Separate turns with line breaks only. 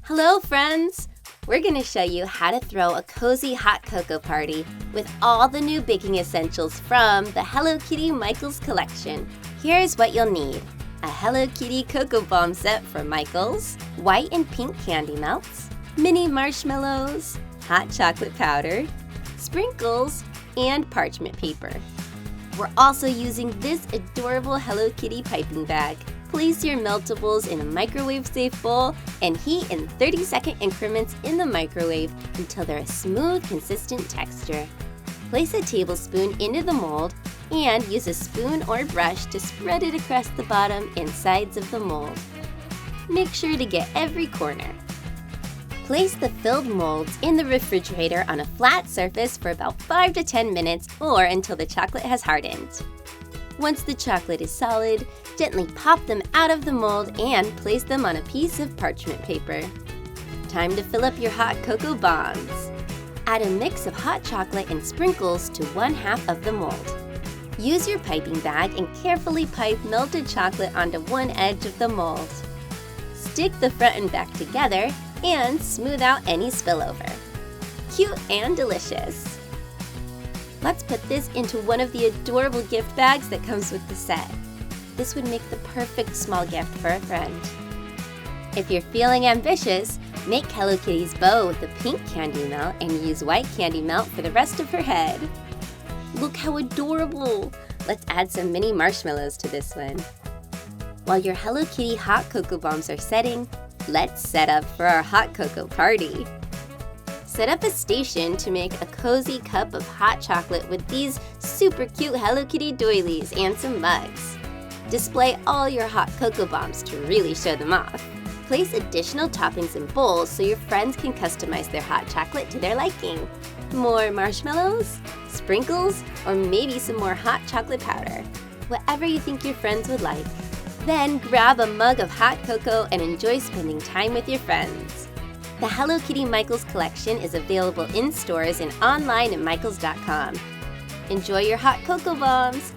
Hello friends! We're going to show you how to throw a cozy hot cocoa party with all the new baking essentials from the Hello Kitty Michaels collection. Here's what you'll need. A Hello Kitty cocoa bomb set from Michaels, white and pink candy melts, mini marshmallows, hot chocolate powder, sprinkles, and parchment paper. We're also using this adorable Hello Kitty piping bag. Place your meltables in a microwave-safe bowl and heat in 30-second increments in the microwave until they're a smooth, consistent texture. Place a tablespoon into the mold and use a spoon or brush to spread it across the bottom and sides of the mold. Make sure to get every corner. Place the filled molds in the refrigerator on a flat surface for about 5 to 10 minutes or until the chocolate has hardened. Once the chocolate is solid, gently pop them out of the mold and place them on a piece of parchment paper. Time to fill up your hot cocoa bombs. Add a mix of hot chocolate and sprinkles to 1/2 of the mold. Use your piping bag and carefully pipe melted chocolate onto one edge of the mold. Stick the front and back together and smooth out any spillover. Cute and delicious! Let's put this into one of the adorable gift bags that comes with the set. This would make the perfect small gift for a friend. If you're feeling ambitious, make Hello Kitty's bow with the pink candy melt and use white candy melt for the rest of her head. Look how adorable! Let's add some mini marshmallows to this one. While your Hello Kitty hot cocoa bombs are setting, let's set up for our hot cocoa party. Set up a station to make a cozy cup of hot chocolate with these super cute Hello Kitty doilies and some mugs. Display all your hot cocoa bombs to really show them off. Place additional toppings in bowls so your friends can customize their hot chocolate to their liking. More marshmallows, sprinkles, or maybe some more hot chocolate powder. Whatever you think your friends would like. Then grab a mug of hot cocoa and enjoy spending time with your friends. The Hello Kitty Michaels collection is available in stores and online at michaels.com. Enjoy your hot cocoa bombs!